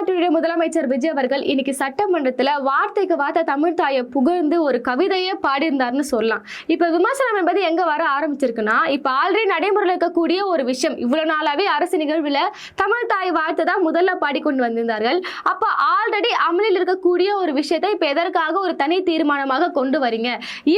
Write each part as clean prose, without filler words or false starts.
தமிழ்நாட்டுடைய முதலமைச்சர் விஜய் அவர்கள் இன்னைக்கு சட்டமன்றத்துல வார்த்தைக்கு வார்த்தை தமிழ் தாயை புகழ்ந்து ஒரு கவிதையே பாடியிருந்தாருன்னு சொல்லலாம். இப்ப விமர்சனம் என்பது எங்க வர ஆரம்பிச்சிருக்குன்னா, இப்ப ஆல்ரெடி நடைமுறையில் இருக்கக்கூடிய ஒரு விஷயம், இவ்வளவு நாளாவே அரசு நிகழ்வுல தமிழ் தாய் வார்த்தை தான் முதல்ல பாடிக்கொண்டு வந்திருந்தார்கள். அப்ப ஆல்ரெடி அமலில் இருக்கக்கூடிய ஒரு விஷயத்தை இப்ப எதற்காக ஒரு தனி தீர்மானமாக கொண்டு வரீங்க,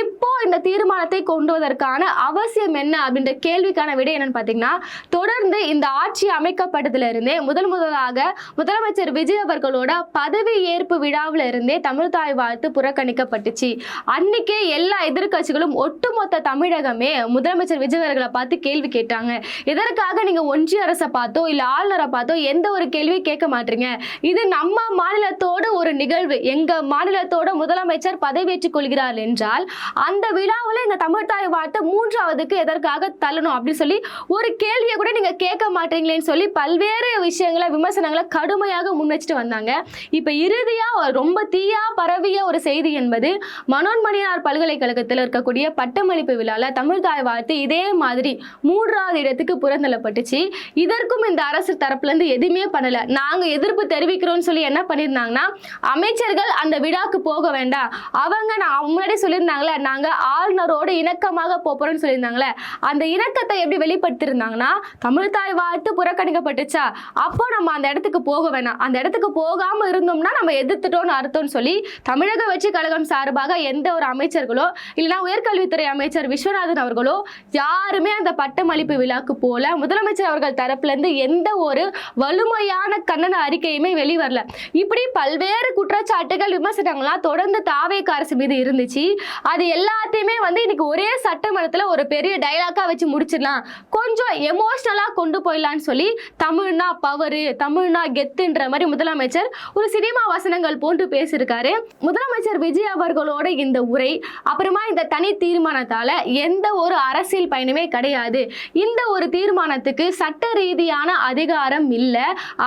இப்போ இந்த தீர்மானத்தை கொண்டு வருவதற்கான அவசியம் என்ன அப்படின்ற கேள்விக்கான விடை என்னன்னு பாத்தீங்கன்னா, தொடர்ந்து இந்த ஆட்சி அமைக்கப்பட்டதுல இருந்தே முதலாக முதலமைச்சர் விஜய் அவர்களோட பதவி ஏற்பு விழாவில இருந்தே தமிழ் தாய் வாழ்த்து புறக்கணிக்கப்பட்டுச்சு. அன்னைக்கே எல்லா எதிர்கட்சிகளும் ஒட்டுமொத்த தமிழகமே முதலமைச்சர் விஜய் அவர்களை பார்த்து கேள்வி கேட்டாங்க. எதற்காக நீங்க ஒன்றிய அரசை பார்த்தோ இல்ல ஆளுநரை பார்த்தோ எந்த ஒரு கேள்வி கேட்க மாட்டீங்க, இது நம்ம மாநிலத்தோட ஒரு நிகழ்வு, எங்க மாநிலத்தோட முதலமைச்சர் பதவியேற்றுக் கொள்கிறார் என்றால் அந்த விழாவில் எங்க தமிழ் தாய் வாழ்த்து மூன்றாவதுக்கு எதற்காக தள்ளணும் அப்படின்னு சொல்லி ஒரு கேள்வியை கூட நீங்க கேட்க மாட்டீங்களேன்னு சொல்லி பல்வேறு விஷயங்களை விமர்சனங்களை கடுமையாக முன்வச்சிட்டு வந்தாங்க. இப்ப இறுதியா ரொம்ப தீயா பரவிய ஒரு செய்தி என்பது மனோன்மணியார் பல்கலைக்கழகத்தில் இருக்கக்கூடிய பட்டமளிப்பு விழால தமிழ் தாய் வாழ்த்து இதே மாதிரி 3வது இடத்துக்கு புறந்தள்ளப்பட்டுச்சு. இதற்கும் இந்த அரசு தரப்புல இருந்து எதுவுமே பண்ணல. நாங்க எதிர்ப்பு தெரிவிக்கிறோம்னு சொல்லி என்ன பண்ணிருந்தாங்கன்னா, அமைச்சர்கள் அந்த விழாக்கு போக வேண்டாம், அவங்க முன்னாடி சொல்லியிருந்தாங்களே நாங்க ஆளுநரோடு இணக்கமாக போறோம்னு சொல்லியிருந்தாங்களே, அந்த இணக்கத்தை எப்படி வெளிப்படுத்திருந்தாங்கன்னா, தமிழ் தாய் வாழ்த்து புறக்கணிக்கப்பட்டுச்சா, அப்போ நம்ம அந்த இடத்துக்கு போக வேணாம், அந்த இடத்துக்கு போகாம இருந்தோம்னா நம்ம எதிர்த்துட்டோம்னு அர்த்தம்னு சொல்லி தமிழக வெற்றி கழகம் சார்பாக எந்த ஒரு அமைச்சர்களோ இல்லைன்னா உயர்கல்வித்துறை அமைச்சர் விஸ்வநாதன் அவர்களோ யாருமே அந்த பட்டமளிப்பு விழாக்கு போல. முதலமைச்சர் அவர்கள் தரப்புல இருந்து எந்த ஒரு வலுமையான கண்டன அறிக்கையுமே வெளிவரல. இப்படி பல்வேறு குற்றச்சாட்டுகள் விமர்சனங்கள்லாம் தொடர்ந்து தாவேக அரசு மீது இருந்துச்சு. அது எல்லாத்தையுமே இன்னைக்கு ஒரே சட்டமன்றத்தில் ஒரு பெரிய டைலாக்கா வச்சு முடிச்சிடலாம், கொஞ்சம் எமோஷனலா கொண்டு போயிடலான்னு சொல்லி தமிழ்னா பவரு, தமிழ்னா கெத்துன்ற மாதிரி முதலமைச்சர் ஒரு சினிமா வசனங்கள் போன்று பேசியிருக்காரு. முதலமைச்சர் விஜய் அவர்களோட இந்த உரை அப்புறமா இந்த தனி தீர்மானத்தால எந்த ஒரு அரசியல் பயனுமே கிடையாது. இந்த ஒரு தீர்மானத்துக்கு சட்ட ரீதியான அதிகாரம் இல்ல,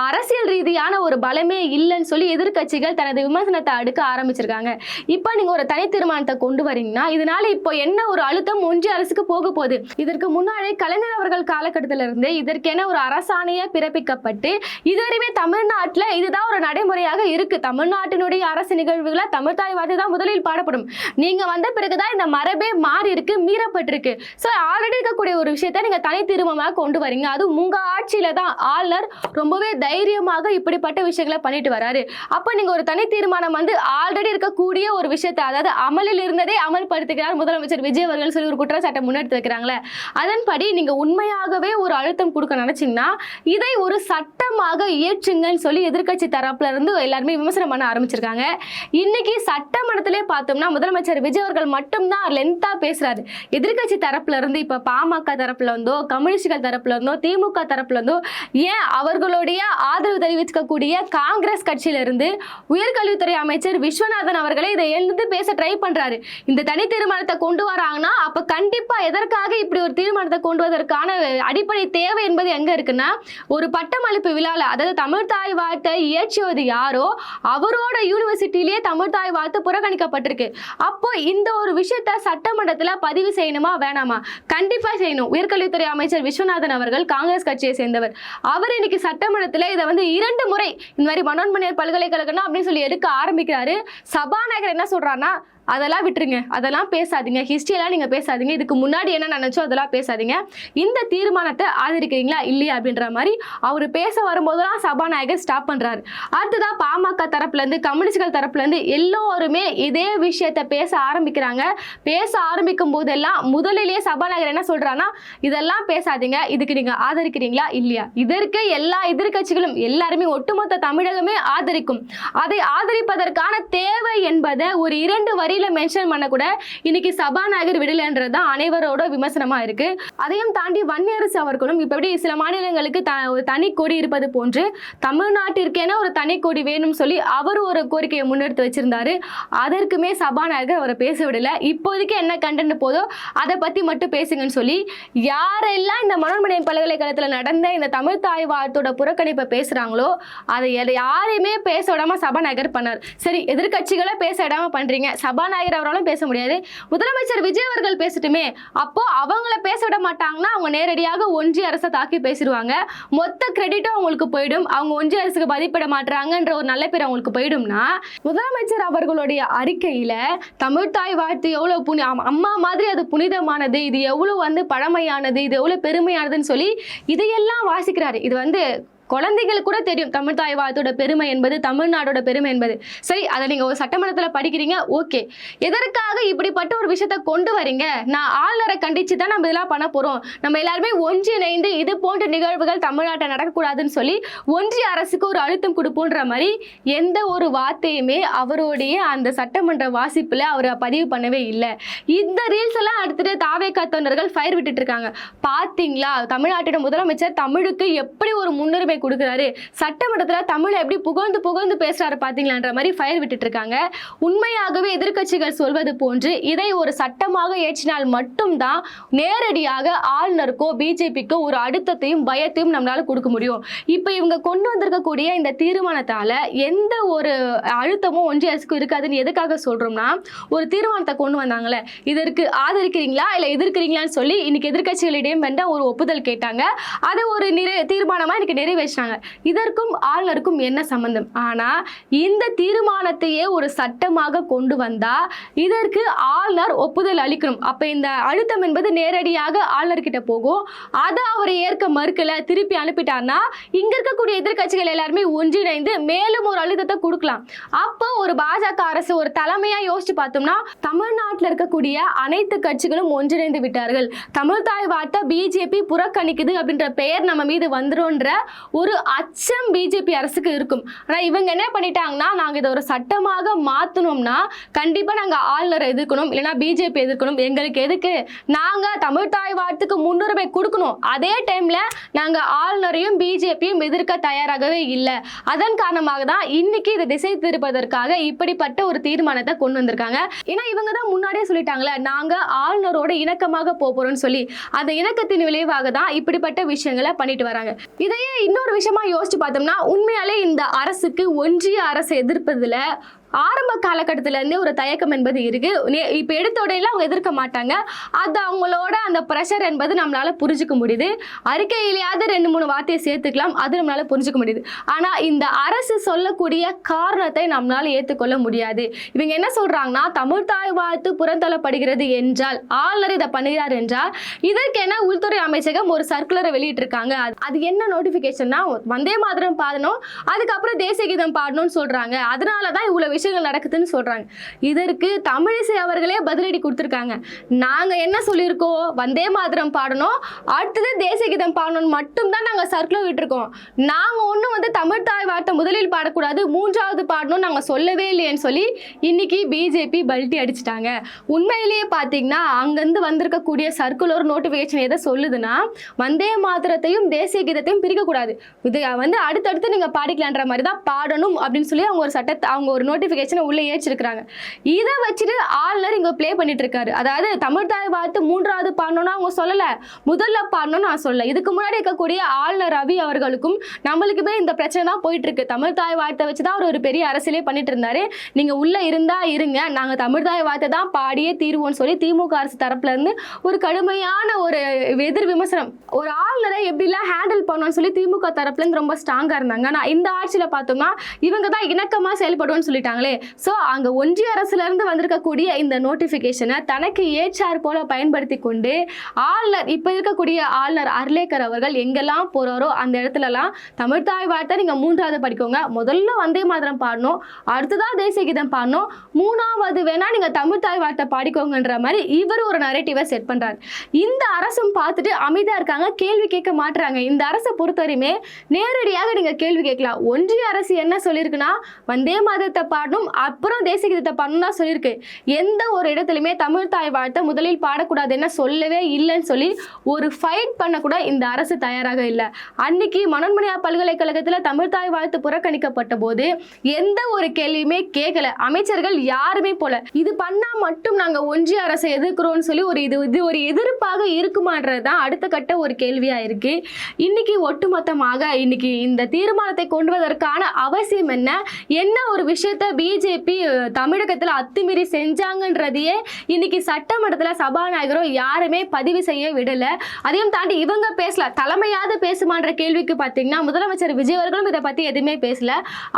அரசியல் ரீதியான ஒரு பலமே இல்லைன்னு சொல்லி எதிர்கட்சிகள் தனது விமர்சனத்தை அடுக்க ஆரம்பிச்சிருக்காங்க. இப்ப நீங்க ஒரு தனி தீர்மானத்தை கொண்டு வரீங்கன்னா இதனால இப்போ என்ன ஒரு அழுத்தம் ஒன்றிய அரசுக்கு போக போகுது? இதற்கு முன்னாடி கலைஞர் அவர்கள் காலகட்டத்திலிருந்து இதற்கென ஒரு அரசாணையை பிறப்பிக்கப்பட்டு இதுவரையுமே தமிழ்நாட்டில் இதுதான் ஒரு நடைமுறையாக இருக்கு. தமிழ்நாட்டினுடைய அரசு நிகழ்வுகளை தமிழ் தாய் வார்த்தை தான் முதலில் பாடப்படும். நீங்க வந்த பிறகுதான் இந்த மரபே மாறி இருக்கு, மீறப்பட்டிருக்கு. ஸோ ஆல்ரெடி இருக்கக்கூடிய ஒரு விஷயத்த நீங்க தனி தீர்மானமாக கொண்டு வரீங்க. அது உங்க ஆட்சியில தான் ஆளுநர் ரொம்பவே தைரியமாக இப்படிப்பட்ட விஷயங்களை பண்ணிட்டு வராரு. அப்ப நீங்க ஒரு தனி தீர்மானம் ஆல்ரெடி இருக்கக்கூடிய ஒரு விஷயத்தை, அதாவது அமலில் இருந்ததே அமல்படுத்துகிறார் முதலமைச்சர் விஜய் அவர்கள் சொல்லி ஒரு குற்றச்சாட்டை முன்னெடுத்து வைக்கிறாங்களே, அதன்படி நீங்க உண்மையாகவே ஒரு அழுத்தம் கொடுக்க நினைச்சீங்கன்னா இதை ஒரு சட்டமாக இயற்றுங்கன்னு சொல்லி எதிர்கட்சி தரப்புல இருந்து எல்லாருமே விமர்சனம் பண்ண ஆரம்பிச்சிருக்காங்க. இன்னைக்கு சட்டமன்றத்திலே பார்த்தோம்னா முதலமைச்சர் விஜய் அவர்கள் மட்டும்தான் லென்த்தா பேசுறாரு. எதிர்கட்சி தரப்புல இருந்து இப்ப பாமக தரப்புல இருந்தோ கம்யூனிஸ்டுகள் தரப்புல இருந்தோ திமுக தரப்புல இருந்தோ ஏன் அவர்களுடைய ஆதரவு தெரிவிக்கக்கூடிய காங்கிரஸ் கட்சியில இருந்து உயர்கல்வித்துறை அமைச்சர் விஸ்வநாதன் அவர்களே இதை எழுந்து பேச ட்ரை பண்றாரு. இந்த தனி தீர்மானத்தை கொண்டு வராங்கன்னா அப்ப கண்டிப்பா எதற்காக இப்படி ஒரு தீர்மானத்தை கொண்டு வருவதற்கான அடிப்படை தேவை என்பது எங்க இருக்குன்னா, ஒரு பட்டமளிப்பு விழால, அதாவது தமிழ் தாய் வாழ்த்தை இயற்றுவது யாரோ அவரோட யூனிவர்சிட்டியிலேயே தமிழ் தாய் வாழ்த்து புறக்கணிக்கப்பட்டிருக்கு. அப்போ இந்த ஒரு விஷயத்த சட்டமன்றத்தில் பதிவு செய்யணுமா வேணாமா? கண்டிப்பா செய்யணும். உயர்கல்வித்துறை அமைச்சர் விஸ்வநாதன் அவர்கள் காங்கிரஸ் கட்சியை சேர்ந்தவர். அவர் இன்னைக்கு சட்டமன்றத்தில் இதை 2 முறை இந்த மாதிரி மனோன்மணியார் பல்கலைக்கழகம் அப்படின்னு சொல்லி எடுக்க ஆரம்பிக்கிறாரு. சபாநாயகர் என்ன சொல்றாருன்னா, அதெல்லாம் விட்டுருங்க, அதெல்லாம் பேசாதீங்க, ஹிஸ்டரியெல்லாம் நீங்க பேசாதீங்க, இதுக்கு முன்னாடி என்ன நினைச்சோ அதெல்லாம் பேசாதீங்க, இந்த தீர்மானத்தை ஆதரிக்கிறீங்களா இல்லையா அப்படின்ற மாதிரி அவர் பேச வரும்போதெல்லாம் சபாநாயகர் ஸ்டாப் பண்றாரு. அடுத்ததான் பாமக தரப்புல இருந்து கம்யூனிஸ்டுகள் தரப்புல இருந்து எல்லோருமே இதே விஷயத்தை பேச ஆரம்பிக்கிறாங்க. பேச ஆரம்பிக்கும் போதெல்லாம் முதலிலேயே சபாநாயகர் என்ன சொல்றாங்கன்னா, இதெல்லாம் பேசாதீங்க, இதுக்கு நீங்க ஆதரிக்கிறீங்களா இல்லையா? இதற்கு எல்லா எதிர்கட்சிகளும் எல்லாருமே ஒட்டுமொத்த தமிழகமே ஆதரிக்கும். அதை ஆதரிப்பதற்கான தேவை என்பதை ஒரு 2 வரியில மென்ஷன் பண்ண கூட இன்னைக்கு சபாநாயகர் விடலன்றது தான் அனைவரோட விமர்சனமா இருக்கு. அதையும் தாண்டி வன்னியரசு அவர்களும் இப்படி சில மாநிலங்களுக்கு ஒரு தனி கொடி இருப்பது போன்று தமிழ்நாட்டிற்கென ஒரு தனி கொடி வேணும் சொல்லி அவர் ஒரு கோரிக்கையை முன்னெடுத்து வச்சிருந்தாரு. அதற்குமே சபாநாயகர் அவரை பேச விடல. இப்போதைக்கு என்ன கண்டென்ட் போதோ அதை பத்தி மட்டும் பேசுங்கன்னு சொல்லி யாரெல்லாம் இந்த மனோன்மணியார் பல்கலைக்கழகத்தில் நடந்த இந்த தமிழ் தாய் வாழ்த்தோட புறக்கணிப்பை பேசுறாங்களோ அதை யாரையுமே பேச விடாம சபாநாயகர் பண்ணார். சரி, எதிர்கட்சிகளை பேச விடாம பண்றீங்க, சபா சபாநாயகர் அவராலும் பேச முடியாது. முதலமைச்சர் விஜய் அவர்கள் பேசட்டுமே, அப்போ அவங்கள பேச விட மாட்டாங்கன்னா அவங்க நேரடியாக ஒன்றிய அரசை தாக்கி பேசிடுவாங்க. மொத்த கிரெடிட்டும் அவங்களுக்கு போயிடும். அவங்க ஒன்றிய அரசுக்கு மதிப்பிட மாட்டாங்கன்ற ஒரு நல்ல பேர் அவங்களுக்கு போயிடும்னா, முதலமைச்சர் அவர்களுடைய அறிக்கையில தமிழ்தாய் வாழ்த்து எவ்வளவு அம்மா மாதிரி அது புனிதமானது, இது எவ்வளவு பழமையானது, இது எவ்வளவு பெருமையானதுன்னு சொல்லி இதையெல்லாம் வாசிக்கிறாரு. இது குழந்தைகளுக்கு கூட தெரியும் தமிழ்தாய் வாழ்த்தோட பெருமை என்பது, தமிழ்நாடோட பெருமை என்பது. சரி, அதை நீங்க ஒரு சட்டமன்றத்தில் படிக்கிறீங்க, ஓகே. எதற்காக இப்படிப்பட்ட ஒரு விஷயத்த கொண்டு வரீங்க? நான் ஆளுநரை கண்டிச்சு தான் நம்ம இதெல்லாம் பண்ண போறோம், நம்ம எல்லாருமே ஒன்றிணைந்து இது போன்ற நிகழ்வுகள் தமிழ்நாட்டில் நடக்கக்கூடாதுன்னு சொல்லி ஒன்றிய அரசுக்கு ஒரு அழுத்தம் கொடுப்போன்ற மாதிரி எந்த ஒரு வார்த்தையுமே அவருடைய அந்த சட்டமன்ற வாசிப்புல அவர் பதிவு பண்ணவே இல்லை. இந்த ரீல்ஸ் எல்லாம் அடுத்துட்டு தாவேகா தொண்டர்கள் ஃபயர் விட்டுட்டு இருக்காங்க. பாத்தீங்களா, தமிழ்நாட்டோட முதலமைச்சர் தமிழுக்கு எப்படி ஒரு முன்னுரிமை கொடுக்கிறாரு, சட்டமன்றத்துல தமிழை எப்படி புகழ்ந்து புகழ்ந்து பேசுறாரு பாத்தீங்களான்ற மாதிரி ஃபயர் விட்டுட்டு இருக்காங்க. உண்மையாகவே எதிர்க்கட்சிகள் சொல்வது போன்று இதை ஒரு சட்டமாக ஏற்றினால் மட்டும்தான் நேரடியாக ஆளுநருக்கோ பிஜேபிக்கோ ஒரு அழுத்தத்தையும் பயத்தையும் நம்மளால கொடுக்க முடியும். இப்ப இவங்க கொண்டு வந்திருக்கக்கூடிய இந்த தீர்மானத்தால எந்த ஒரு அழுத்தமும் ஒன்றிய அரசுக்கு இருக்காதுன்னு எதுக்காக சொல்றோம்னா, ஒரு தீர்மானத்தை கொண்டு வந்தாங்களே, இதற்கு ஆதரிக்கிறீங்களா இல்ல எதிர்க்கிறீங்களான்னு சொல்லி இன்னைக்கு எதிர்க்கட்சிகளிடையே ஒரு ஒப்புதல் கேட்டாங்க. அதை ஒரு தீர்மானமா இன்னைக்கு நிறைவேற்றாங்க. இதற்கும் ஆளுநருக்கும் என்ன சம்பந்தம்? ஆனா இந்த தீர்மானத்தையே ஒரு சட்டமாக கொண்டு வந்தா இதற்கு ஆளுநர் ஒப்புதல் அளிக்கணும். அப்ப இந்த அழுத்தம் என்பது நேரடியாக ஆளுநர் கிட்ட போகும். அதை அவர் ஏற்க மறுக்கல, திருப்பி அனுப்பிட்டார்னா இங்க இருக்கக்கூடிய எதிர்க்கட்சிகள் எல்லாருமே ஒன்றிணைந்து மேலும் ஒரு அழுத்தத்தை கொடுக்கலாம். அப்போ ஒரு பாஜக அரசு ஒரு தலைமையா யோசிச்சு பார்த்தோம்னா, தமிழ்நாட்டில் இருக்கக்கூடிய அனைத்து கட்சிகளும் ஒன்றிணைந்து விட்டார்கள், தமிழ்தாய் வாழ்த்த பிஜேபி புறக்கணிக்குது அப்படின்ற பெயர் நம்ம மீது வந்துரும்ன்ற ஒரு அச்சம் பிஜேபி அரசுக்கு இருக்கும். ஆனா இவங்க என்ன பண்ணிட்டாங்கன்னா, நாங்க இதை ஒரு சட்டமாக மாத்தணும்னா கண்டிப்பா நாங்க ஆளுநரை எதிர்க்கணும், இல்லைன்னா பிஜேபி எதிர்க்கணும். எங்களுக்கு எதுக்கு? நாங்க தமிழ்தாய் வாழ்த்துக்கு முன்னுரிமை கொடுக்கணும், அதே டைம்ல நாங்க ஆளுநரையும் பிஜேபியும் எதிர்க்க தயாராகவே இல்லை. அதன் காரணமாக தான் இன்னைக்கு இதை திசை திருப்பதற்காக இப்படிப்பட்ட ஒரு தீர்மானத்தை கொண்டு வந்திருக்காங்க. ஏன்னா இவங்க தான் முன்னாடியே சொல்லிட்டாங்களே, நாங்க ஆளுநரோட இணக்கமாக போறோம்னு சொல்லி. அந்த இணக்கத்தின் விளைவாக தான் இப்படிப்பட்ட விஷயங்களை பண்ணிட்டு வராங்க. இதையே இன்னொரு விஷயமா யோசிச்சு பார்த்தோம்னா, உண்மையாலே இந்த அரசுக்கு ஒன்றிய அரசை எதிர்ப்பதுல ஆரம்ப காலகட்டத்தில இருந்தே ஒரு தயக்கம் என்பது இருக்கு. இப்ப எடுத்த உடனே அவங்க எதிர்க்க மாட்டாங்க. அது அவங்களோட அந்த பிரஷர் என்பது நம்மளால புரிஞ்சுக்க முடியுது. அறிக்கையிலேயாவது 2-3 வார்த்தையை சேர்த்துக்கலாம், அது நம்மளால புரிஞ்சுக்க முடியுது. ஆனா இந்த அரசு சொல்லக்கூடிய காரணத்தை நம்மளால ஏற்றுக்கொள்ள முடியாது. இவங்க என்ன சொல்றாங்கன்னா, தமிழ்தாய் வாழ்த்து புறந்தள்ளப்படுகிறது என்றால், ஆளுநர் இதை பண்ணுகிறார் என்றால், இதற்கென உள்துறை அமைச்சகம் ஒரு சர்க்குலரை வெளியிட்டு இருக்காங்க. அது என்ன நோட்டிபிகேஷன்னா, வந்தே மாதரம் பாடணும், அதுக்கப்புறம் தேசிய கீதம் பாடணும்னு சொல்றாங்க. அதனாலதான் இவ்வளவு விஷயங்கள் நடக்குதுன்னு சொல்றாங்க. இதற்கு தமிழிசை அவர்களே பதிலடி கொடுத்திருக்காங்க. நாங்க என்ன சொல்லியிருக்கோம், வந்தே மாதரம் பாடணும், அடுத்தது தேசிய கீதம் பாடணும் மட்டும் தான் நாங்க சர்க்குலர் விட்டுருக்கோம். நாங்க ஒன்றும் தமிழ்தாய் வாழ்த்தை முதலில் பாடக்கூடாது, 3வது பாடணும் நாங்க சொல்லவே இல்லையேன்னு சொல்லி இன்னைக்கு பிஜேபி பல்ட்டி அடிச்சிட்டாங்க. உண்மையிலேயே பார்த்தீங்கன்னா, அங்கிருந்து வந்திருக்கக்கூடிய சர்க்குலர் நோட்டிபிகேஷன் எதை சொல்லுதுன்னா, வந்தே மாதரத்தையும் தேசிய கீதத்தையும் பிரிக்கக்கூடாது, இது அடுத்தடுத்து நீங்க பாடிக்கலான்ற மாதிரி தான் பாடணும் அப்படின்னு சொல்லி அவங்க ஒரு சட்டத்தை, அவங்க ஒரு நோட்டிபிகேஷனை உள்ள ஏற்றிருக்காங்க. இதை வச்சுட்டு ஆளுநர் இங்க பிளே பண்ணிட்டு இருக்காரு. அதாவது தமிழ்தாய் வாழ்த்து 3வது பாடணும்னா அவங்க சொல்லல, முதல்ல பாடணும்னு நான் சொல்ல. இதுக்கு முன்னாடி இருக்கக்கூடிய ஆளுநர் ரவி அவர்களுக்கும் நம்மளுக்குமே இந்த பிரச்சனை தான் போயிட்டு இருக்கு. தமிழ்தாய் வாழ்த்தை வச்சுதான் அவர் ஒரு பெரிய அரசியலே பண்ணிட்டு இருந்தாரு. நீங்க உள்ள இருந்தா இருங்க, நாங்க தமிழ்தாய் வாழ்த்தை தான் பாடியே தீர்வோம்னு சொல்லி திமுக அரசு தரப்புல இருந்து ஒரு கடுமையான ஒரு எதிர் விமர்சனம், ஒரு ஆளுநரை எப்படிலாம் ஹேண்டில் பண்ணணும்னு சொல்லி திமுக தரப்புல இருந்து ரொம்ப ஸ்ட்ராங்கா இருந்தாங்க. ஆனா இந்த ஆட்சியில பார்த்தோம்னா இவங்க தான் இணக்கமா செயல்படுவோம்னு சொல்லிட்டாங்களே. சோ அங்க ஒன்றிய அரசுல இருந்து வந்திருக்கக்கூடிய இந்த நோட்டிபிகேஷனை தனக்கு ஏற்றார் போல பயன்படுத்தி கொண்டு ஆளுநர், இப்ப இருக்கக்கூடிய ஆளுநர் அர்லேக்கர் அவர்கள் எங்கெல்லாம் போறாரோ அந்த இடத்துலலாம் தமிழ்தாய் வாழ்த்தை நீங்க 3வது படிக்கோங்க, முதல்ல வந்தே மாதரம் பாடணும், அடுத்ததான் தேசிய கீதம் பாடணும், 3வது வேணா நீங்க தமிழ்தாய் வாழ்த்தை பாடிக்கோங்கன்ற மாதிரி இவர் ஒரு நரேட்டிவை செட் பண்றாரு. இந்த அரசும் பார்த்துட்டு அமைதியா இருக்காங்க, கேள்வி கேட்க மாட்டுறாங்க. இந்த அரசை பொறுத்தவரையுமே நேரடியாக நீங்க கேள்வி கேட்கலாம். ஒன்றிய அரசு என்ன சொல்லியிருக்குன்னா, வந்தே மாதத்தை பாடணும், அப்புறம் தேசிய கீதத்தை பாடணும் தான் சொல்லியிருக்கு. எந்த ஒரு இடத்துலையுமே தமிழ்தாய் வாழ்த்தை முதலில் பாடக்கூடாது என்ன சொல்லவே இல்லைன்னு சொல்லி ஒரு ஃபைட் பண்ண கூட இந்த அரசு தயாராக இல்லை. அன்னைக்கு மனோன்மணியார் பல்கலைக்கழகத்தில் தமிழ்தாய் வாழ்த்து புறக்கணிக்கப்பட்ட போது எந்த ஒரு கேள்வியுமே கேட்கல, அமைச்சர்கள் யாருமே போல. இது பண்ணா மட்டும் நாங்க ஒன்றிய அரசை எதிர்க்கிறோம்னு சொல்லி இது ஒரு எதிர்ப்பாக இருக்குமான்றது தான் அடுத்த கட்ட ஒரு கேள்வியா இருக்கு. இன்னைக்கு ஒட்டுமொத்தமாக இன்னைக்கு இந்த தீர்மானத்தை கொண்டு வருவதற்கான அவசியம் என்ன ஒரு விஷயத்தை பிஜேபி தமிழகத்துல அத்துமீறி செஞ்சாங்கன்றதையே இன்னைக்கு சட்டமன்றத்துல சபாநாயகரும் யாருமே பதிவு செய்ய விடல. அதையும் தாண்டி இவங்க பேசல, தலைமையாவது பேசுமான்ற கேள்விக்கு பாத்தீங்கன்னா முதலமைச்சர் விஜய் அவர்களும் இதை பத்தி எதுவுமே பேசல,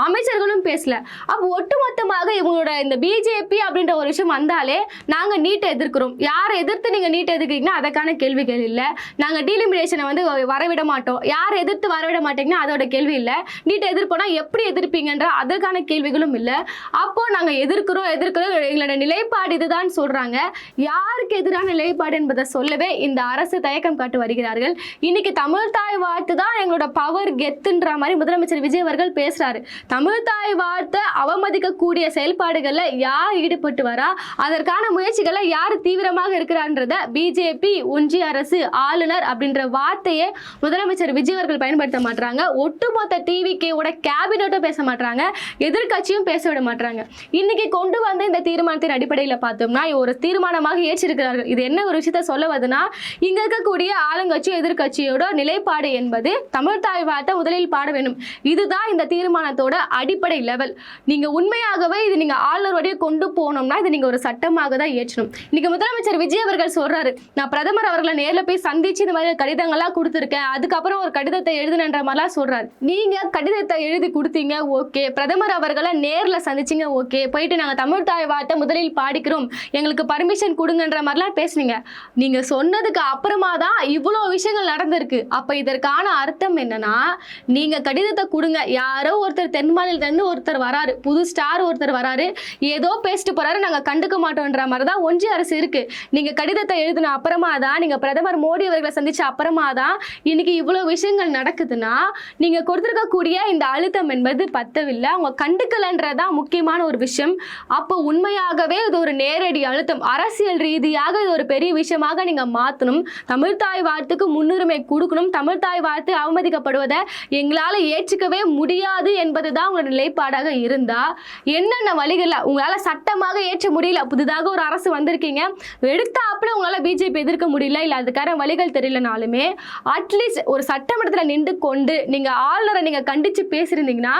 அமைச்சர்களும் பேசல. அப்போ ஒட்டுமொத்தமாக இவங்களோட இந்த பிஜேபி அப்படின்ற ஒரு விஷயம் வந்தாலே நாங்க நீட்டை எதிர்க்கிறோம், யாரை எதிர்த்து நீங்க நீட்டை எதிர்க்கிறீங்கன்னா அதற்கான கேள்விகள் இல்லை, நாங்க டீலிமினேஷனை வந்து வரவிட மாட்டோம், யாரை எதிர்த்து வரவிட மாட்டீங்கன்னா அதோட கேள்வி இல்லை, நீட்டை எதிர்ப்போனா எப்படி எதிர்ப்பீங்கன்ற அதற்கான கேள்விகளும் இல்லை. அப்போ நாங்க எதிர்க்கிறோம் எங்களோட நிலைப்பாடு இதுதான் சொல்றாங்க. யாருக்கு எதிரான நிலைப்பாடு என்பதை சொல்லவே இந்த அரசு தயக்கம் காட்டு வருகிறார்கள். இன்னைக்கு தமிழ் தாய் வாழ்த்து தான் எங்களோட பவர் கெத்துன்ற மாதிரி முதலமைச்சர் விஜய் அவர்கள் பேசுறாரு. தமிழ் தாய் வாழ்த்தை அவமதிக்கக்கூடிய செயல்பாடுகள்ல யார் ஈடுபட்டு வரா, அதற்கான முயற்சிகளை யார் தீவிரமாக இருக்கிறான்றத பிஜேபி, ஒன்றிய அரசு, ஆளுநர் அப்படின்ற வார்த்தையை முதலமைச்சர் விஜய் அவர்கள் பயன்படுத்த மாட்டாங்க. ஒட்டுமொத்த டிவிகேவோட கேபினட்டும் பேச மாட்டாங்க, எதிர்கட்சியும் பேச விட மாட்டாங்க. இன்னைக்கு கொண்டு வந்த இந்த தீர்மானத்தின் அடிப்படையில் பார்த்தோம்னா ஒரு தீர்மானமாக ஏற்றிருக்கிறார்கள். இது என்ன ஒரு விஷயத்த சொல்ல வருதுன்னா, இங்க இருக்கக்கூடிய ஆளுங்கட்சி எதிர்கட்சியோட நிலைப்பாடு என்பது தமிழ் தாய் வாழ்த்தை முதலில் பாட வேண்டும். இதுதான் இந்த தீர்மானத்தோட அடிப்படை லெவல். நீங்க உண்மையாகவே இது நீங்க ஆளுநருடைய கொண்டு போனோம்னா இது நீங்க ஒரு சட்டமாக தான் ஏற்றணும். இன்னைக்கு முதலமைச்சர் விஜய் அவர்கள் சொல்றாரு, நான் பிரதமர் அவர்களை நேர்ல போய் சந்திச்சு இந்த மாதிரி கடிதங்கள்லாம் கொடுத்துருக்கேன், அதுக்கப்புறம் ஒரு கடிதத்தை எழுதுனன்ற மாதிரிலாம் சொல்றாரு. நீங்க கடிதத்தை எழுதி கொடுத்தீங்க, ஓகே, பிரதமர் அவர்களை நேர்ல சந்திச்சிங்க, ஓகே, போயிட்டு நாங்க தமிழ் தாய் வாழ்த்தை முதலில் பாடிக்கிறோம், எங்களுக்கு பர்மிஷன் கொடுங்கன்ற மாதிரிலாம் பேசுனீங்க. நீங்க சொன்னதுக்கு அப்புறமா தான் இவ்வளோ விஷயங்கள் நடந்திருக்கு. அப்ப இதற்கான அர்த்தம் என்னன்னா, நீங்க கடிதத்தை கொடுங்க, யாரோ ஒருத்தர் தென் மாநிலத்திலிருந்து ஒருத்தர் வராரு, புது ஸ்டார் ஒருத்தர் வராரு, ஏதோ பேசிட்டு போறாரு, நாங்க கண்டுக்க மாட்டோம்ன்ற மாதிரி தான் ஒன்றிய அரசு இருக்கு. நீங்க கடிதத்தை எழுதின அப்புறமா தான், நீங்க பிரதமர் மோடி அவர்களை சந்திச்ச அப்புறமா தான் இன்னைக்கு இவ்வளவு விஷயங்கள் நடக்குதுன்னா நீங்க கொடுத்திருக்கக்கூடிய இந்த அழுத்தம் என்பது பத்தவில்லை, அவங்க கண்டுக்கலன்றதான் முக்கியமான ஒரு விஷயம். அப்போ உண்மையாகவே இது ஒரு நேரடி அழுத்தம், அரசியல் ரீதியாக இது ஒரு பெரிய விஷயமாக நீங்க மாற்றணும். தமிழ் தாய் வாழ்த்துக்கு முன்னுரிமை கொடுக்கணும். தமிழ் தாய் வாழ்த்து அவமதிக்கப்படுவதை எங்களால் ஏற்றுக்கவே முடியாது என்பதுதான் உங்களோட நிலைப்பாடாக இருந்தா என்னென்ன வழிகள் உங்களால சட்டமாக ஏற்ற முடியல, புதிதாக ஒரு அரசு வந்திருக்கீங்க, எடுத்தாப்புல உங்களால பிஜேபி எதிர்க்க முடியல, இல்ல அதுக்கான வழிகள் தெரியலனாலுமே அட்லீஸ்ட் ஒரு சட்டமன்றத்தில் நின்று கொண்டு நீங்க ஆளுநரை நீங்க கண்டிச்சு பேசியிருந்தீங்கன்னா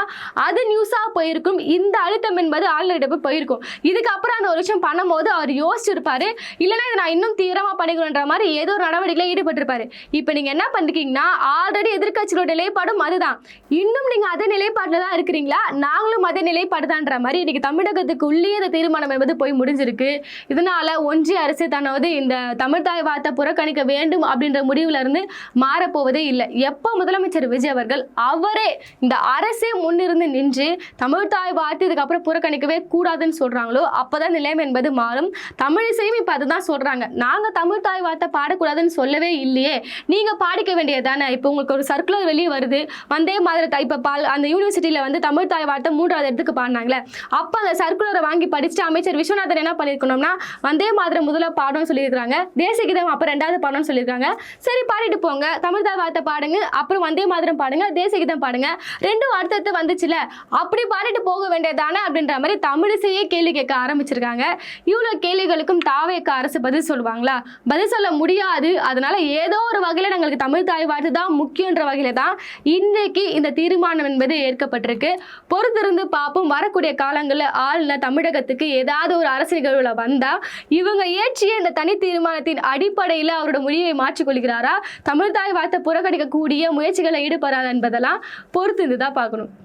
அது நியூஸா போயிருக்கும். இந்த அழுத்தம் என்பது ஆளுநர்கிட்ட போயிருக்கும். இதுக்கப்புறம் அந்த ஒரு விஷயம் பண்ணும்போது அவர் யோசிச்சிருப்பாரு, இல்லைன்னா இதை நான் இன்னும் தீவிரமா பண்ணிக்கணுன்ற மாதிரி ஏதோ ஒரு நடவடிக்கையில ஈடுபட்டிருப்பாரு. இப்ப நீங்க என்ன பண்ணிருக்கீங்கன்னா, ஆல்ரெடி எதிர்கட்சியோட நிலைப்பாடும் அதுதான், இன்னும் நீங்க அதே நிலைப்பாட்டுல தான் இருக்கிறீங்களா, நாங்களும் அதே நிலைப்பாடு தான்ற மாதிரி இன்னைக்கு தமிழகத்துக்கு உள்ளே இந்த தீர்மானம் என்பது போய் முடிஞ்சிருக்கு. இதனால ஒன்றிய அரசு தனது இந்த தமிழ் தாய் வார்த்தை புறக்கணிக்க வேண்டும் அப்படின்ற முடிவுல இருந்து மாறப்போவதே இல்லை. எப்போ முதலமைச்சர் விஜய் அவர்கள் அவரே இந்த அரசே முன்னிருந்து நின்று தமிழ் தாய் வார்த்தை இதுக்கப்புறம் புறக்கணிக்கவே கூடாதுன்னு சொல்றாங்களோ அப்பதான் நிலைமை என்பது மாறும். தமிழிசையும் இப்ப அதுதான் சொல்றாங்க, நாங்க தமிழ் தாய் வார்த்தை பாடக்கூடாதுன்னு சொல்லவே இல்லையே, நீங்க பாடிக்க வேண்டியதானே. இப்போ உங்களுக்கு ஒரு சர்க்குலர் வெளியே வருது, வந்தே மாதிரி இப்ப அந்த யூனிவர்சிட்டியில வந்து தமிழ் தாய் வார்த்தை 3வது இடத்துக்கு பாடினாங்களே, அப்ப அந்த சர்க்குலரை வாங்கி படிச்சுட்டு அமைச்சர் விஸ்வநாதன் என்ன பண்ணிருக்கணும்னா வந்தே மாதிரி முதல்ல பாடணும்னு சொல்லியிருக்காங்க, தேசிய கீதம் அப்புறம் 2வது பாடணும்னு சொல்லியிருக்காங்க. சரி பாடிட்டு போங்க, தமிழ் தாய் வார்த்தை பாடுங்க, அப்புறம் வந்தே மாதிரம் பாடுங்க, தேசிய கீதம் பாடுங்க, 2ம் அடுத்தடுத்து வந்துச்சுல, அப்படி பாடிட்டு போக வேண்டியதானே அப்படின்ற மாதிரி தமிழிசையே கேள்வி கேட்க ஆரம்பிச்சிருக்காங்க. இவ்வளவு கேள்விகளுக்கும் தாவேக அரசு பதில் சொல்லுவாங்களா? பதில் சொல்ல முடியாது. அதனால ஏதோ ஒரு வகையில எங்களுக்கு தமிழ் தாய் வார்த்தை தான் முக்கியன்ற வகையில தான் இன்னைக்கு இந்த தீர்மானம் என்பது ஏற்கப்பட்டிருக்கு. பொறுத்திருந்து பார்ப்போம். வரக்கூடிய காலங்களில் ஆளுநர் தமிழகத்துக்கு ஏதாவது ஒரு அரசு நிகழ்வுல வந்தா இவங்க ஏற்றிய இந்த தனி தீர்மானத்தின் அடிப்படையில் அவரோட முடிவை மாற்றிக்கொள்கிறாரா, தமிழ் தாய் வார்த்தை புறக்கணிக்கக்கூடிய முயற்சிகளை ஈடுபடாதா என்பதெல்லாம் பொறுத்திருந்து தான் பார்க்கணும்.